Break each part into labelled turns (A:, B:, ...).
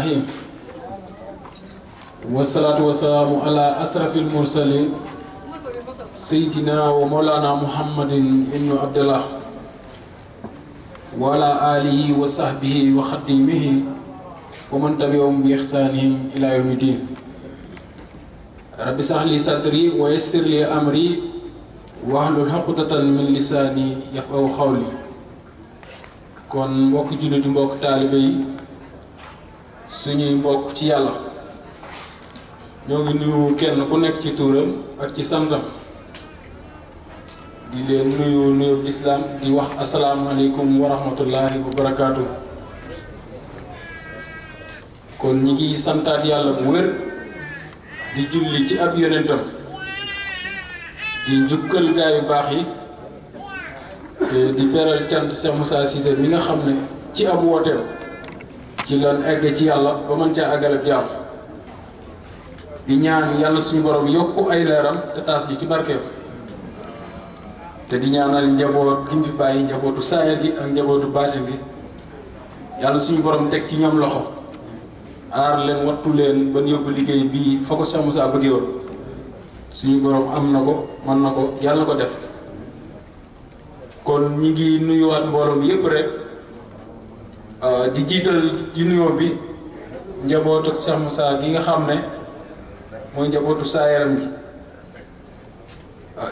A: الرحيم والصلاة والسلام على أشرف المرسلين سيدنا ومولانا محمد بن عبد الله وعلى آله وصحبه وخديمه ومن تبعهم بإحسانهم إلى يوم الدين رب اشرح لي صدري ويسر لي أمري واحلل عقدة من لساني يفقهوا قولي kon mbokk jullit mbokk taalibe yi suñuy mbokk ci yàlla ñoo ngi nuyu kenn ku nekk ci tuuram ak ci santam di leen nuyu islam di wax asalaamaaleykum wa rahmatullahi wa barakaatu. kon ñi ngi santaat yàlla bu wér di julli ci ab yonentam di njukkal gaay yu baax yi te di beral cant Cheikh Moussa Cissé mi nga xam ne ci ab wooteem ci lan egg ci yàlla ba mën caa àggal ak jaam di ñaan yàlla suñu borom yokku ay leeram te taas ji ci barkeem te di ñaanal njaboot gi mu fi bàyyi njabootu saayir gi ak njabootu baatin gi yàlla suñu borom teg ci ñoom loxo aar leen wattu leen ban yóbbu liggéey bii fa ko Cheikh Moussa bëggee woon suñu borom am na ko mën na ko yàlla na ko def. kon ñi ngi nuyuwaat mbooloo mi yëpp rek di jiital ci nuyoo bi njabootu Cheikh Moussa gi nga xam ne mooy njabootu saayaram gi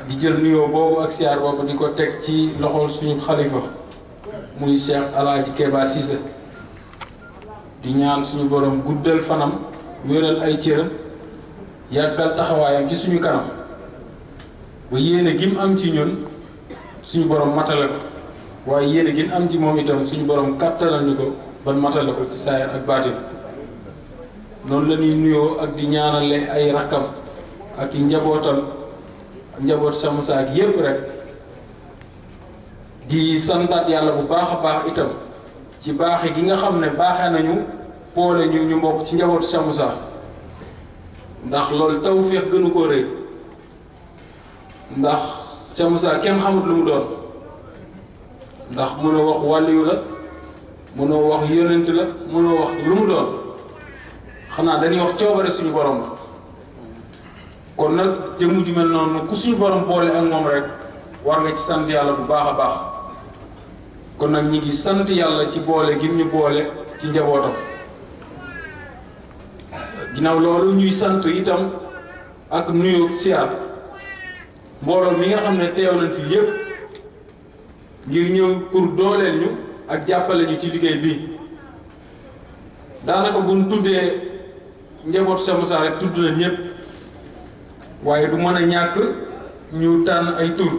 A: di jël nuyoo boobu ak siyaar boobu di ko teg ci loxol suñu xalifa muy Cheikh Alaaji Keba Cissé di ñaan suñu borom guddal fanam wéral ay cëram yàggal taxawaayam ci suñu kanam ba yéene gi mu am ci ñun suñu borom matale ko waaye yéene gi am ci moom itam suñu borom kàttanal ñu ko ban matale ko ci saayir ak baatin noonu la ñuy nuyoo ak di ñaanale ay rakkam ak i njabootam ak njaboot Cheikh Moussa gi yépp rek di santaat yàlla bu baax a baax itam ci baaxe gi nga xam ne baaxee nañu boole ñu mbokk ci njabootu Cheikh Moussa ndax loolu tawfeex gënu koo rëy ndax Cheikh Moussa kenn xamut lu mu doon ndax mënoo wax wàlliyu la mënoo wax yonent la mënoo wax lu mu doon xanaa dañuy wax coobare suñu borom la kon nag jëmm ju mel noonu ku suñu borom boole ak moom rek war nga ci sant yàlla bu baax a baax kon nag ñi ngi sant yàlla ci boole gi ñu boole ci njabootam ginnaaw loolu ñuy sant itam ak nuyu siyaar mbooloo mi nga xam ne teew nañ fi yépp ngir ñëw pour dooleel ñu ak jàppale ñu ci liggéey bi daanaka buñ tuddee njabootu Cheikh Moussa rek tudd na ñépp waaye du mën a ñàkk ñu tànn ay tur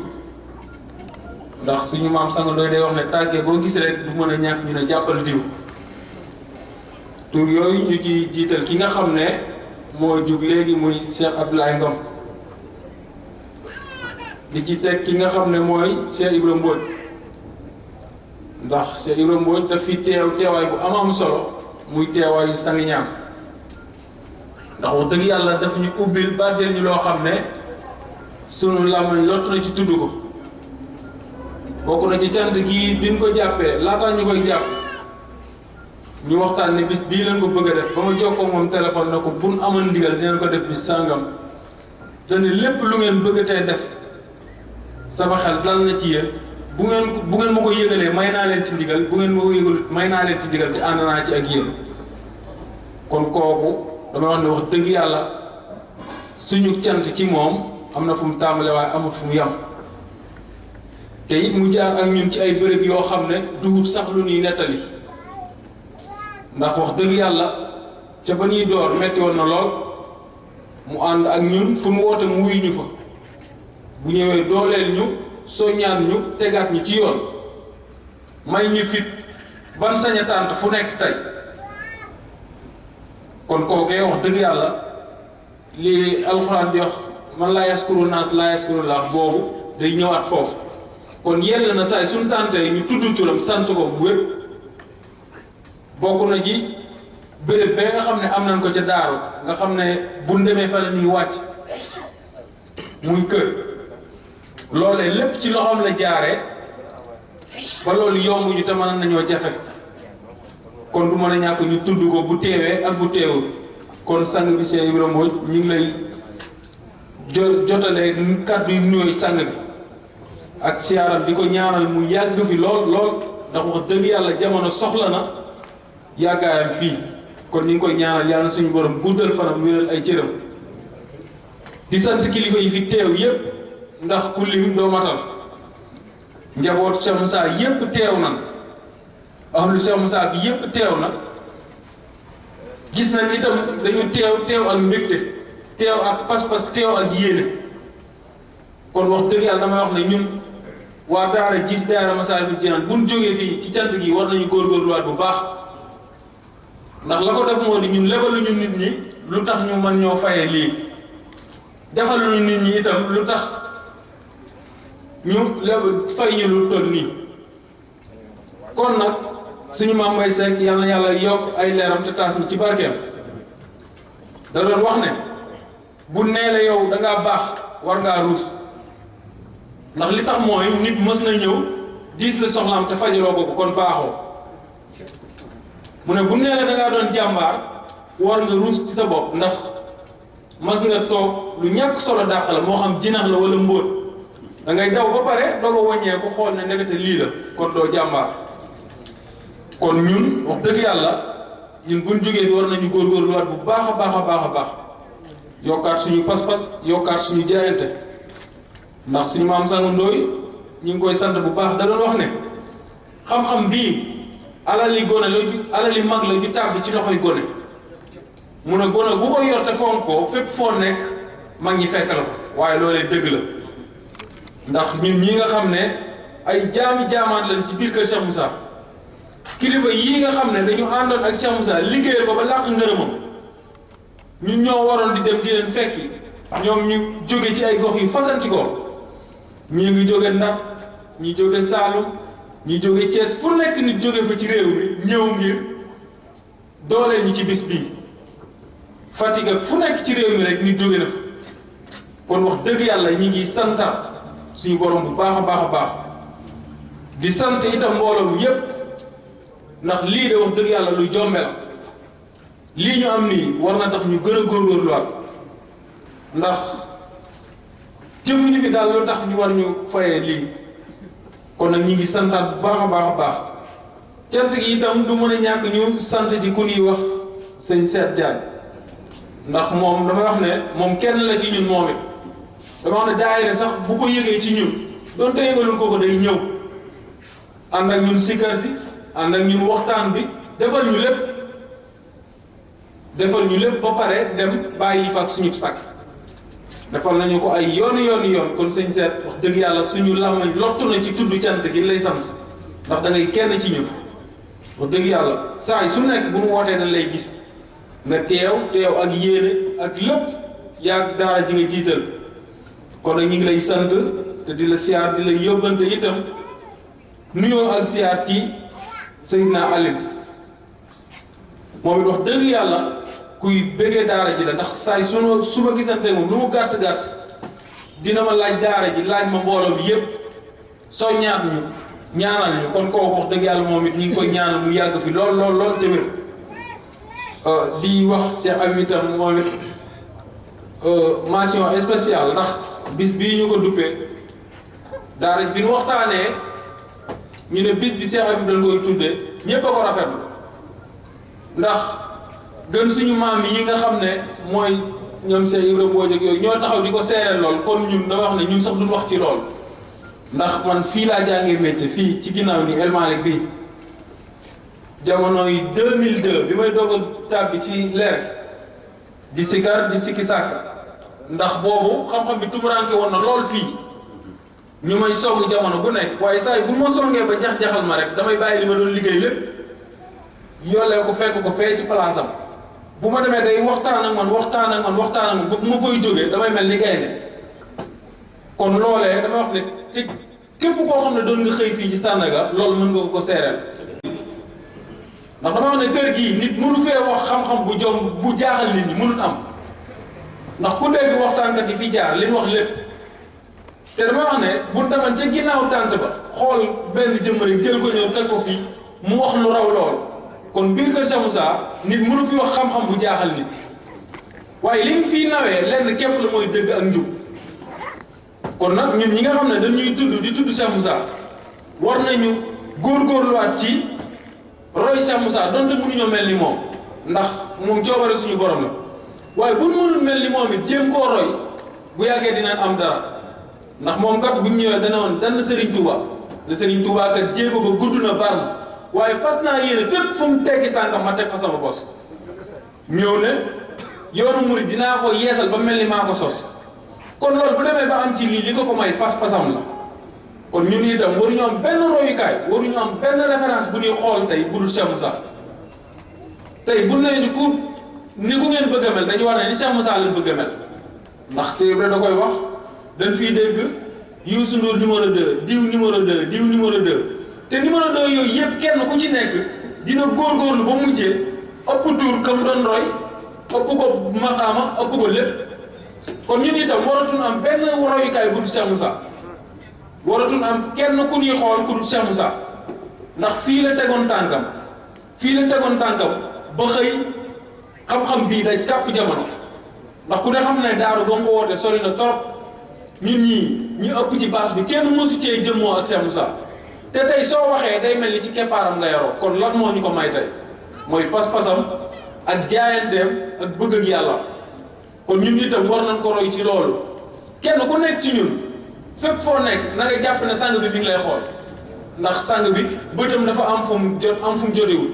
A: ndax suñu maam sang doy day wax ne tàggee boo gis rek du mën a ñàkk ñu ne jàppal diw tur yooyu ñu ci jiital ki nga xam ne moo jug léegi muy Cheikh Abdoulaye Ngom di ci teg ki nga xam ne mooy Cheikh Ibrahima Mbodj ndax Cheikh Ibrahima Mbodj daf fi teewaay bu am solo muy teewaayu sangi ñaam ndax wax dëgg yàlla daf ñu ubbil bàddeel ñu loo xam ne sunu làmmiñ lott na ci tudd ko bokk na ci cant gi biñ ko jàppee laataa ñu koy jàpp ñu waxtaan ne bis bii leen ko bëgg a def ba ma jokkoo moom téléphone na ko buñ amoon ndigal dinañ ko def bis sàngam te ne lépp lu ngeen bëgg tey def sama xel dal na ci yéen bu ngeen ma ko yëgalee may naa leen ci ndigal bu ngeen ma ko yëgalut may naa leen ci ndigal te ànd naa ci ak yéen kon kooku damay wax ne wax dëgg yàlla suñu cant ci moom am na fu mu tàmbale waaye amut fu mu yam te it mu jaar ak ñun ci ay bërëb yoo xam ne duhut sax lu ñuy nettali ndax wax dëgg yàlla ca ba ñuy door metti woon na lool mu ànd ak ñun fu mu woote mu wuyu ñu fa bu ñëwee dooleel ñu soññaan ñu tegaat ñu ci yoon may ñu fit ban sañ a tànt fu nekk tey kon kookee wax dëgg yàlla li alxuraan di wax man laa yaskuru naas laa yaskuru laax boobu day ñëwaat foofu kon yell na saay suñu tàntee ñu tudd turam sant ko bu wépp bokk na ci béréb ba nga xam ne am nañ ko ca daaru nga xam ne buñ demee fa la ñuy wàcc muy kër loolee lépp ci loxoom la jaaree ba loolu yomb ñu te mën nañoo jafe kon du mën a ñàkk ñu tudd ko bu teewee ak bu teewul kon sang bi Cheikh Ibrahima Mbodj ñu ngi lay jotale kàddu yu nuyooy sang bi ak siyaaram di ko ñaanal mu yàgg fi lool lool ndax wax dëgg yàlla jamono soxla na yàggaayam fii kon ñu ngi koy ñaanal yàlla suñu borom guddal fanam wéral ay cëram di sant kilifa yi fi teew yépp ndax ku lim doo matal njaboot Cheikh Moussa yépp teew na ahlu Cheikh Moussa bi yépp teew na gis nañ itam dañu teew ak mbégte teew ak pas-pas teew ak yéene kon wax dëgg yàlla damay wax ne ñun waa daara ji daara Massalikul Jinaan buñ jógee fii ci cant gi war nañu góorgóorluwaat bu baax ndax la ko def moo di ñun lebaluñu nit ñi lu tax ñu mën ñoo faye lii defaluñu nit ñi itam lu tax ñu fay ñu lu toll nii kon nag suñu maam Mbaye Seck yal na yàlla yokk ay leeram te taas ci barkeem da doon wax ne bu neele yow da ngaa baax war ngaa ruus ndax li tax mooy nit mës na ñëw diis la soxlaam te fajaloo ko kon baaxoo mu ne bu neele da ngaa doon jàmbaar war nga ruus ci sa bopp ndax mas nga toog lu ñàkk solo dàq la moo xam jinax la wala mbóot da ngay daw ba pare doo ko wàññee ko xool ne ndekete lii la kon doo jàmbaar kon ñun wax dëgg yàlla ñun buñ jógee bi war nañu góorgóorluwaat bu baax a baax a baax a baax yokkaat suñu pas-pas yokkaat suñu jaayante ndax suñu maam Sangu Ndooy ñu ngi koy sant bu baax da doon wax ne xam-xam bii alali gone la alali mag la ju tàbbi ci loxoy gone mu ne gone bu ko yor te fonk ko fépp foo nekk mag ñi fekk la ko waaye loolee dëgg la ndax ñun ñi nga xam ne ay jaamaat lañ ci biir kër Cheikh Moussa kilifa yii nga xam ne dañu àndoon ak Cheikh Moussa liggéeyal ko ba làq ngërëmam ñun ñoo waroon di dem di leen fekki ñoom ñu jóge ci ay gox yu fasanti ko ñii ngi jóge Ndar ñi jóge Saalum ñi jóge Thiès fu nekk nit jóge fa ci réew mi ñëw ngir dooleel ñi ci bis bii Fatick ak fu nekk ci réew mi rek nit jóge na fa kon wax dëgg yàlla ñi ngi santaat suñu borom bu baax a baax a baax di sant itam mbooloo mi yépp ndax lii de wax dëgg yàlla lu jombe la lii ñu am nii war na tax ñu gën a góorgóorluwaat ndax jëfuñu fi daal lu tax ñu war ñu fayee lii kon nag ñi ngi santaat bu baax a baax a baax cant gi itam du mën a ñàkk ñu sant ci ku ñuy wax sëñ Seet Jaan ndax moom damay wax ne moom kenn la ci ñun moom it dama wax ne daayira sax bu ko yëgee ci ñun doon te yëgalul ko day ñëw ànd ak ñun sikkar si ànd ak ñun waxtaan bi defal ñu lépp ba pare dem bàyyi fa ak suñu sakk defal nañu ko ay yoon kon sëñ Seet wax dëgg yàlla suñu làmmañ lottu na ci tudd cant gi lay sant ndax da ngay kenn ci ñun wax dëgg yàlla saa yi su nekk bu mu wootee dañ lay gis nga teew ak yéene ak lépp yaa daara ji nga jiital kon nag ñu ngi lay sant te di la siyaar di la yóbbante itam nuyoo ak siyaar ci Seydina Alim moom it wax dëgg yàlla kuy bëggee daara ji la ndax saay su ma gisante moom lu mu gàtt-gàtt dina ma laaj daara ji laaj ma mbooloo bi yépp soo ñaat ñu ñaanal ñu kon kooku wax dëgg yàlla moom it ñu ngi koy ñaanal mu yàgg fi lool te wér di wax Cheikh Am itam moom it mention spéciale ndax bis bii ñu ko duppee daara bi nu waxtaanee ñu ne bis bi Cheikh Am dañ koy tuddee ñépp a ko rafetlu ndax gën suñu maam yi nga xam ne mooy ñoom Cheikh Ibrahima Mbodj ak yooyu ñoo taxaw di ko seereel lool kon ñun dama wax ne ñun sax duñ wax ci lool ndax man fii laa jàngee métier fii ci ginnaaw ni El Malick bi jamono yi 2002 bi may doog a tàbbi ci leer di sikar di sikki sàkk ndax boobu xam-xam bi tumuranke woon na lool fii ñu may song jamono bu nekk waaye saa yi bu ma songee ba jax-jaxal ma rek damay bàyyi li ma doon liggéey lépp yollee ko fekk ko fee ci place am bu ma demee day waxtaan ak man ba bu ma koy jógee damay mel ni gaynde kon loolee dama wax ne te képp koo xam ne doon nga xëy fii ci Sandaga loolu mën nga ko seereel ndax dama wax ne kër gii nit mënu fee wax xam-xam bu jom bu jaaxal nit ñi mënut am ndax ku dégg waxtaankat yi fi jaar li ñu wax lépp te dama wax ne bu demoon ca ginnaaw tànt ba xool benn jëmm rek jël ko ñëw teg ko fii mu wax lu raw lool kon biir kër Cheikh Moussa nit mënu fi wax xam-xam bu jaaxal nit waaye li nga fii nawee lenn képp la mooy dëgg ak njub kon nag ñun ñi nga xam ne dañuy tudd di tudd Cheikh Moussa war nañu góorgóorluwaat ci roy Cheikh Moussa donte mënuñoo mel ni moom ndax moom coobare suñu borom la waaye bu mënul mel ni moom it jéem koo roy bu yàggee dinañ am dara ndax moom kat bu ñu ñëwee dana woon dann Serigne Touba te Serigne Touba kat jéego ba gudd na bar na waaye fas naa yéene fépp fu mu teggi tànkam ma teg fa sama bos ñëw ne yoonu murid dinaa ko yeesal ba mel ni maa ko sos kon loolu bu demee ba am ci lii li ko may pas-pasam la kon ñun itam waruñu am benn royukaay waruñu am benn référence bu ñuy xool tey bu dul Cheikh Moussa tey bu nee ni ku ngeen bëgg a mel dañu war ne ni Cheikh Moussa lañ bëgg a mel ndax Sèye da koy wax dañ fiy dégg Youssou Ndour numéro 2 diw numéro 2 diw numéro 2 te numéro 2 yooyu yëpp kenn ku ci nekk dina góorgóorlu ba mujjee ëpp tuur kam doon roy ëpp ko maqaama ëpp ko lépp kon ñun itam waratuñ am benn royukaay bu dul Cheikh Moussa waratuñ am kenn ku ñuy xool ku dul Cheikh Moussa ndax fii la tegoon tànkam ba xëy xam-xam bii daj kàpp jamono ndax ku ne xam ne daaru ba nga ko woote sori na trop ñun ñi ëpp ci baas bi kenn mosu cee jëmmoo ak Cheikh Moussa te tey soo waxee day mel ni ci keppaaram nga yaroo kon lan moo ñu ko may tey mooy pas-pasam ak jaayanteem ak bëgg ak yàlla kon ñun itam war nañ ko roy ci loolu kenn ku nekk ci ñun fépp foo nekk na nga jàpp ne sang bi mi ngi lay xool ndax sang bi bëtam dafa am fu mu jotewul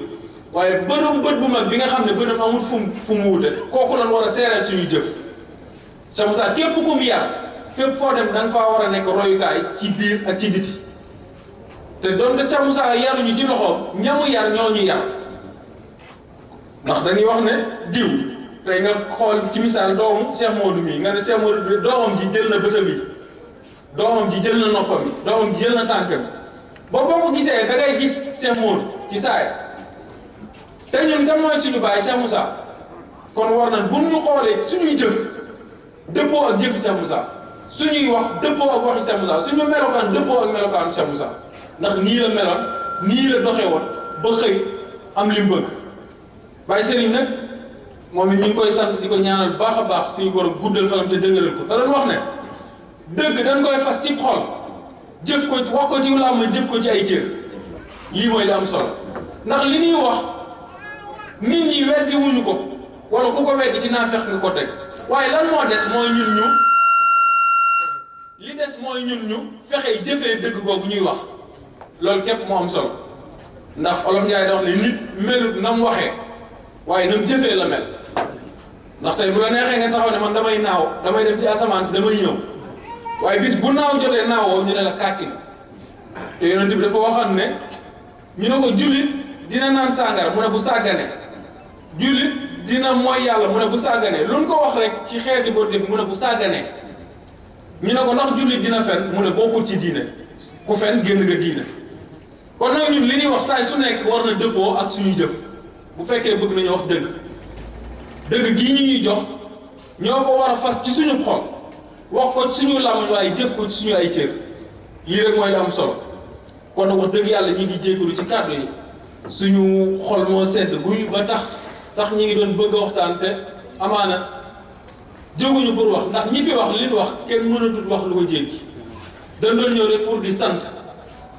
A: waaye bët bu mag bi nga xam ne bëtam amul fu mu wute kooku lan war a seereel suñuy jëf Cheikh Moussa képp ku mu yar fépp foo dem da nga faa war a nekk royukaay ci biir ak ci biti te doonte Cheikh Moussa yaruñu ci loxoom ñamu yar ñoo ñu yar ndax dañuy wax ne diw tey nga xool ci misaal doomu Cheikh Modou mi nga ne Cheikh Modou doomam ji jël na bëtam yi doomam ji jël na noppam yi doomam ji jël na tànkam ba boo ko gisee da ngay gis Cheikh Modou ci saay te ñun kan mooy suñu baay Cheikh Moussa kon war nañ bu ñu xoolee suñuy jëf dëppoo ak jëfi Cheikh Moussa suñuy wax dëppoo ak waxi Cheikh Moussa suñu melokaan dëppoo ak melokaanu Cheikh Moussa ndax nii la meloon nii la doxee woon ba xëy am li mu bëgg Baye Serigne nag moom it ñu ngi koy sant di ko ñaanal baax a baax suñu borom guddal fanam te dëgëral ko da doon wax ne dëgg dañ koy fas ci xol jëf ko wax ko ci làmm jëf ko ci ay cër lii mooy li am solo ndax li ñuy wax nit ñi weddi wuñu ko wala ku ko weddi ci naa fex nga ko teg waaye lan moo des mooy ñun ñu fexe jëfee dëgg googu ñuy wax loolu képp moo am solo ndax Olof Njaay da wax ne nit melut na mu waxee waaye na mu jëfee la mel ndax tey bu la neexee nga taxaw ne man damay naaw damay dem ci asamaan si damay ñëw waaye bis bu naaw jotee naawoo ñu ne la kàcci te yonent bi dafa waxoon ne ñu ne ko jullit dina naan sàngara mu ne bu sàggane jullit dina mooy yàlla mu ne bu sàggane luñ ko wax rek ci xeeti boo def mu ne bu sàggane ñu ne ko ndax jullit dina fen mu ne bokkul ci diine ku fen génn nga diine kon nag ñun li ñuy wax saay su nekk war na dëppoo ak suñuy jëf bu fekkee bëgg nañu wax dëgg gii ñu ñuy jox ñoo ko war a fas ci suñu xol wax ko ci suñu làmmiñ waaye jëf ko ci suñu ay cër lii rek mooy li am solo kon nag wax dëgg yàlla ñi ngi jégalu ci kàddu yi suñu xol moo sedd guy ba tax sax ñi ngi doon bëgg a waxtaan te amaana jóguñu pour wax ndax ñi fi wax li ñu wax kenn mënatul wax lu ko jéggi dañ doon ñëw rek pour di sant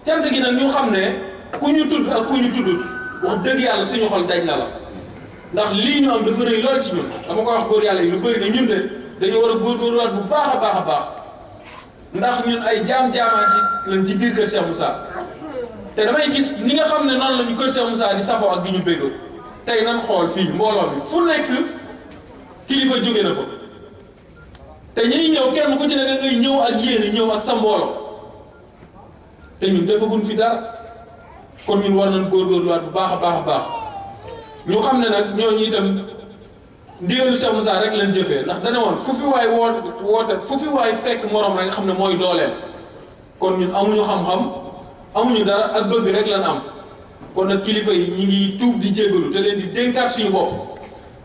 A: cant gi nag ñu xam ne ku ñu tudd ak ku ñu tuddut wax dëgg yàlla suñu xol daj na la ndax lii ñu am dafa rëy lool ci ñun dama koy wax góor yàlla yi lu bëri ne ñun de dañu war a góorgóorluwaat bu baax a baax a baax ndax ñun ay jaam-jaamaan ci lañ ci biir kër Cheikh Moussa te damay gis ni nga xam ne noonu la ñu kër Cheikh Moussa di safoo ak di ñu béggal tey nan xool fii mbooloo mi fu nekk kilifa jóge na fa te ñuy ñëw kenn ku ci ne da ngay ñëw ak yéene ñëw ak sa mbooloo te ñun defaguñ fi dara kon ñun war nañ góorgóorluwaat bu baax a baax a baax ñu xam ne nag ñooñu itam ndigalu Cheikh Moussa rek lañ jëfee ndax dana woon fu fi waay woote fu fi waay fekk morom rek nga xam ne mooy dooleel kon ñun amuñu xam-xam amuñu dara ak bëgg rek lan am kon nag kilifa yi ñi ngi tuub di jégalu te leen di dénkaat suñu bopp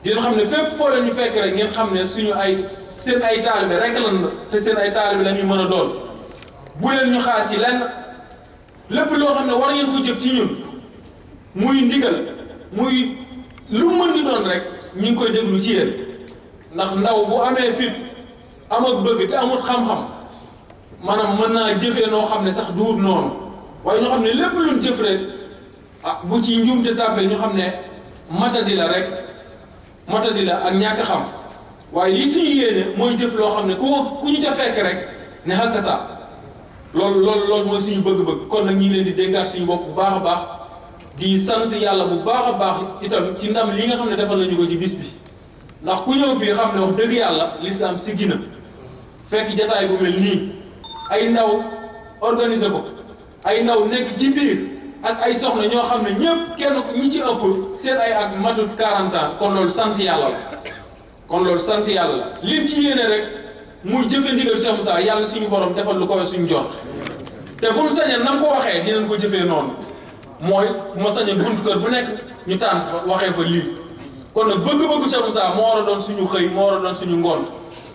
A: dina xam ne fépp foo leen ñu fekk rek ngeen xam ne suñu seen ay taalibe rek lan te seen ay taalibe la ñuy mën a doon bu leen ñu xaar ci lenn lépp loo xam ne war ngeen ko jëf ci ñun muy ndigal muy lu mën di doon rek ñi ngi koy déglu ci yéen ndax ndaw bu amee fit am ak bëgg te amul xam-xam maanaam mën naa jëfee noo xam ne sax duut noonu waaye ñu xam ne lépp luñ jëf rek ah bu ci njuumte tàbbee ñu xam ne matadi la rek matadi la ak ñàkk xam waaye li suñu yéene mooy jëf loo xam ne ku ñu ca fekk rek ne xalka sa loolu mooy suñu bëgg-bëgg kon nag ñi ngi leen di dénkaat suñu bopp bu baax a baax di sant yàlla bu baax a baax itam ci ndam li nga xam ne defal nañu ko ci bis bi ndax ku ñëw fii xam ne wax dëgg yàlla l'islam siggi na fekk jataay bu mel nii ay ndaw organiser ko ay ndaw nekk ci biir ak ay soxna ñoo xam ne ñëpp kenn ñi ci ëpp seen ay at matut 40 ans kon loolu sant yàlla la kon loolu sant yàlla la lim ci yéene rek muy jëfe ndigal Cheikh Moussa yàlla suñu borom defal lu ko suñu jot te bu mu sañee nam ko waxee dinañ ko jëfee noonu mooy bu ma sañee buntu kër bu nekk ñu tànn waxee fa lii kon nag bëgg-bëggu Cheikh Moussa moo war a doon suñu xëy moo war a doon suñu ngoon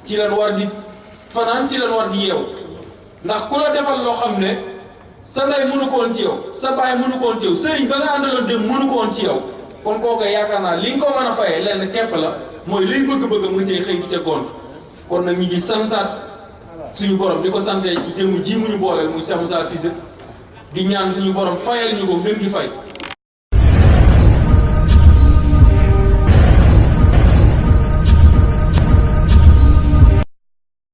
A: ci leen war di fanaan ci leen war di yeew ndax ku la defal loo xam ne sa ndey mënu ko woon ci yow sa baay mënu ko woon ci yow sëriñ ba nga àndaloon dem mënu ko woon ci yow kon kooku yaakaar naa li nga ko mën a fayee lenn képp la mooy liy bëgg-bëgg mu cee xëy di ca gont kon nag ñi ngi santaat suñu borom di ko santee ci jëmm ji mu ñu booleel muy Cheikh Moussa Cissé di ñaan suñu borom fayal ñu ko ngeen gi fay